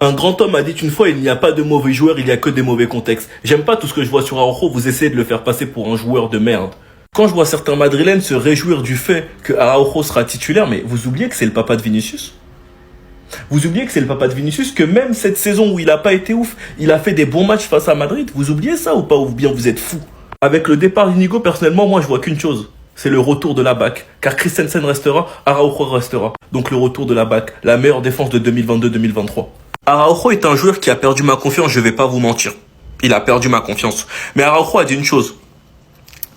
Un grand homme a dit une fois, il n'y a pas de mauvais joueurs, il n'y a que des mauvais contextes. J'aime pas tout ce que je vois sur Araujo, vous essayez de le faire passer pour un joueur de merde. Quand je vois certains Madrilènes se réjouir du fait que Araujo sera titulaire, mais vous oubliez que c'est le papa de Vinicius? Vous oubliez que c'est le papa de Vinicius, que même cette saison où il a pas été ouf, il a fait des bons matchs face à Madrid. Vous oubliez ça ou pas, ou bien vous êtes fous? Avec le départ d'Inigo, personnellement, moi je vois qu'une chose. C'est le retour de la BAC. Car Christensen restera, Araujo restera. Donc le retour de la BAC, la meilleure défense de 2022-2023. Araujo est un joueur qui a perdu ma confiance, je vais pas vous mentir. Il a perdu ma confiance. Mais Araujo a dit une chose.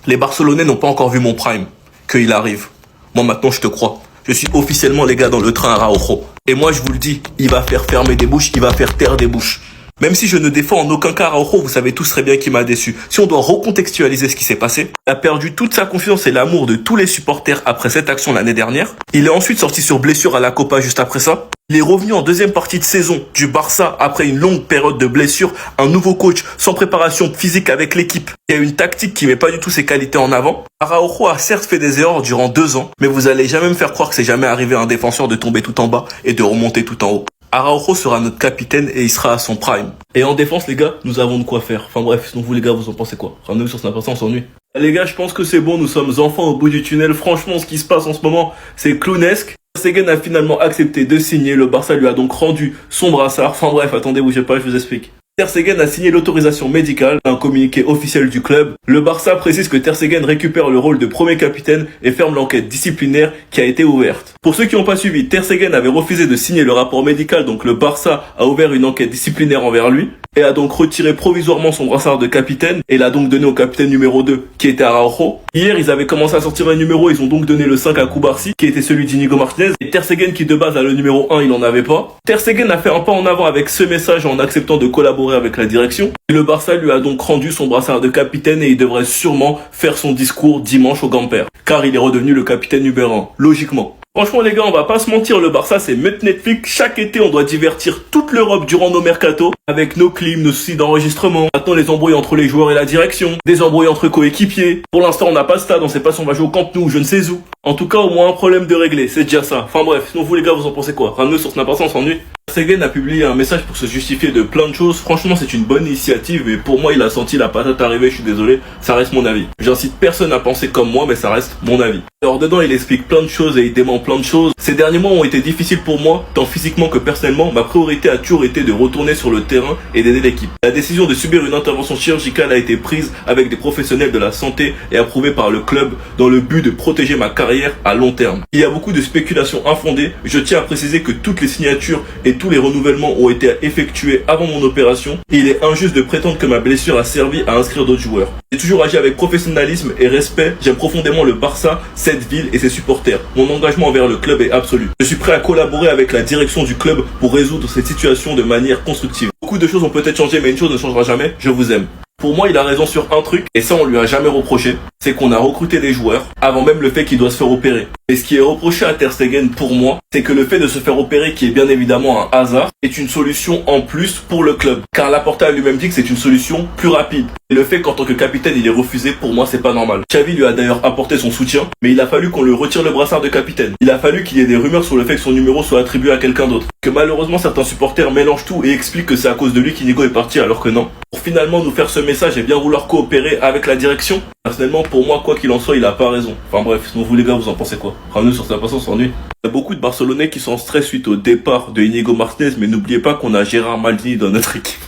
Les Barcelonais n'ont pas encore vu mon prime. Qu'il arrive. Moi maintenant je te crois. Je suis officiellement les gars dans le train Araujo. Et moi je vous le dis, il va faire fermer des bouches, il va faire taire des bouches. Même si je ne défends en aucun cas Araujo, vous savez tous très bien qu'il m'a déçu. Si on doit recontextualiser ce qui s'est passé, il a perdu toute sa confiance et l'amour de tous les supporters après cette action l'année dernière. Il est ensuite sorti sur blessure à la Copa juste après ça. Il est revenu en deuxième partie de saison du Barça après une longue période de blessure, un nouveau coach sans préparation physique avec l'équipe. Il y a une tactique qui met pas du tout ses qualités en avant. Araujo a certes fait des erreurs durant 2 ans, mais vous allez jamais me faire croire que c'est jamais arrivé à un défenseur de tomber tout en bas et de remonter tout en haut. Araujo sera notre capitaine et il sera à son prime. Et en défense, les gars, nous avons de quoi faire. Enfin bref, sinon vous les gars, vous en pensez quoi? Ramenez-vous sur Snap, on s'ennuie. Les gars, je pense que c'est bon, nous sommes enfin au bout du tunnel. Franchement, ce qui se passe en ce moment, c'est clownesque. Ter Stegen a finalement accepté de signer, le Barça lui a donc rendu son brassard. Enfin bref, attendez, bougez pas, je vous explique. Ter Stegen a signé l'autorisation médicale, un communiqué officiel du club. Le Barça précise que Ter Stegen récupère le rôle de premier capitaine et ferme l'enquête disciplinaire qui a été ouverte. Pour ceux qui n'ont pas suivi, Ter Stegen avait refusé de signer le rapport médical, donc le Barça a ouvert une enquête disciplinaire envers lui et a donc retiré provisoirement son brassard de capitaine et l'a donc donné au capitaine numéro 2 qui était Araujo. Hier, ils avaient commencé à sortir un numéro, ils ont donc donné le 5 à Cubarsí qui était celui d'Inigo Martinez et Ter Stegen qui de base a le numéro 1, il en avait pas. Ter Stegen a fait un pas en avant avec ce message en acceptant de collaborer avec la direction. Et le Barça lui a donc rendu son brassard de capitaine et il devrait sûrement faire son discours dimanche au Gamper car il est redevenu le capitaine numéro 1, logiquement. Franchement les gars, on va pas se mentir, le Barça c'est mettre Netflix. Chaque été on doit divertir toute l'Europe durant nos mercatos avec nos clims, nos soucis d'enregistrement. Maintenant les embrouilles entre les joueurs et la direction, des embrouilles entre coéquipiers. Pour l'instant on n'a pas de stade, on sait pas si on va jouer au Camp Nou ou je ne sais où. En tout cas au moins un problème de régler, c'est déjà ça. Enfin bref, sinon vous les gars vous en pensez quoi? Ramenez sur Snap, on s'ennuie. Ter Stegen a publié un message pour se justifier de plein de choses. Franchement c'est une bonne initiative et pour moi il a senti la patate arriver, je suis désolé, ça reste mon avis. J'incite personne à penser comme moi mais ça reste mon avis. Alors dedans il explique plein de choses et il dément plein de choses. Ces derniers mois ont été difficiles pour moi, tant physiquement que personnellement. Ma priorité a toujours été de retourner sur le terrain et d'aider l'équipe. La décision de subir une intervention chirurgicale a été prise avec des professionnels de la santé et approuvée par le club dans le but de protéger ma carrière à long terme. Il y a beaucoup de spéculations infondées. Je tiens à préciser que toutes les signatures et tous les renouvellements ont été effectués avant mon opération et il est injuste de prétendre que ma blessure a servi à inscrire d'autres joueurs. J'ai toujours agi avec professionnalisme et respect. J'aime profondément le Barça, cette ville et ses supporters. Mon engagement envers le club est absolu. Je suis prêt à collaborer avec la direction du club pour résoudre cette situation de manière constructive. Beaucoup de choses ont peut-être changé mais une chose ne changera jamais, je vous aime. Pour moi, il a raison sur un truc, et ça on lui a jamais reproché, c'est qu'on a recruté des joueurs avant même le fait qu'il doit se faire opérer. Et ce qui est reproché à Ter Stegen pour moi, c'est que le fait de se faire opérer, qui est bien évidemment un hasard, est une solution en plus pour le club. Car Laporta a lui-même dit que c'est une solution plus rapide. Et le fait qu'en tant que capitaine il est refusé, pour moi c'est pas normal. Xavi lui a d'ailleurs apporté son soutien, mais il a fallu qu'on lui retire le brassard de capitaine. Il a fallu qu'il y ait des rumeurs sur le fait que son numéro soit attribué à quelqu'un d'autre. Que malheureusement certains supporters mélangent tout et expliquent que c'est à cause de lui qu'Inigo est parti alors que non. Pour finalement nous faire ce message et bien vouloir coopérer avec la direction, personnellement pour moi quoi qu'il en soit il a pas raison. Enfin bref, sinon vous les gars vous en pensez quoi? Ramenez sur sa façon s'ennuie. Il y a beaucoup de Barcelonais qui sont en stress suite au départ de Inigo Martinez, mais n'oubliez pas qu'on a Gérard Maldini dans notre équipe.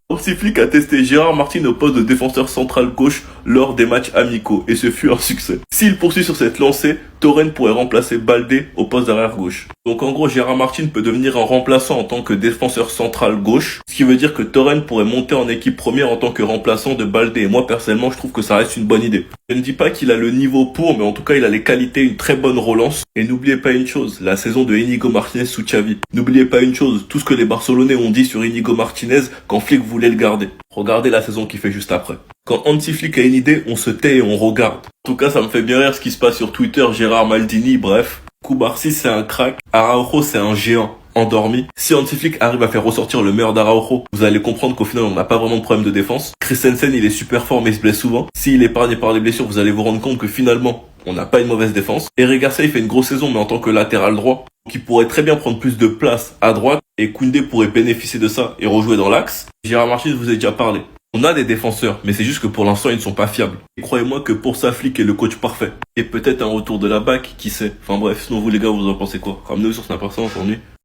Hansi Flick a testé Gérard Martin au poste de défenseur central gauche lors des matchs amicaux et ce fut un succès. S'il poursuit sur cette lancée, Torren pourrait remplacer Baldé au poste d'arrière gauche. Donc en gros, Gérard Martin peut devenir un remplaçant en tant que défenseur central gauche, ce qui veut dire que Torren pourrait monter en équipe première en tant que remplaçant de Baldé. Et moi personnellement, je trouve que ça reste une bonne idée. Je ne dis pas qu'il a le niveau pour, mais en tout cas, il a les qualités, une très bonne relance. Et n'oubliez pas une chose, la saison de Inigo Martinez sous Xavi. N'oubliez pas une chose, tout ce que les Barcelonais ont dit sur Inigo Martinez quand Flick voulait le garder. Regardez la saison qu'il fait juste après. Quand Hansi Flick a une idée, on se tait et on regarde. En tout cas, ça me fait bien rire ce qui se passe sur Twitter, Gérard Maldini, bref. Cubarsí, c'est un crack. Araujo, c'est un géant endormi. Si Hansi Flick arrive à faire ressortir le meilleur d'Araujo, vous allez comprendre qu'au final, on n'a pas vraiment de problème de défense. Christensen, il est super fort, mais il se blesse souvent. S'il est épargné par les blessures, vous allez vous rendre compte que finalement, on n'a pas une mauvaise défense. Eric Garcia, il fait une grosse saison, mais en tant que latéral droit. qui pourrait très bien prendre plus de place à droite et Koundé pourrait bénéficier de ça et rejouer dans l'axe. Gérard Martin vous a déjà parlé. On a des défenseurs, mais c'est juste que pour l'instant ils ne sont pas fiables. Et croyez-moi que pour ça, Flick est le coach parfait. Et peut-être un retour de la BAC, qui sait. Enfin bref, sinon vous les gars, vous en pensez quoi? Ramenez-vous sur Snapper, ça, on s'ennuie.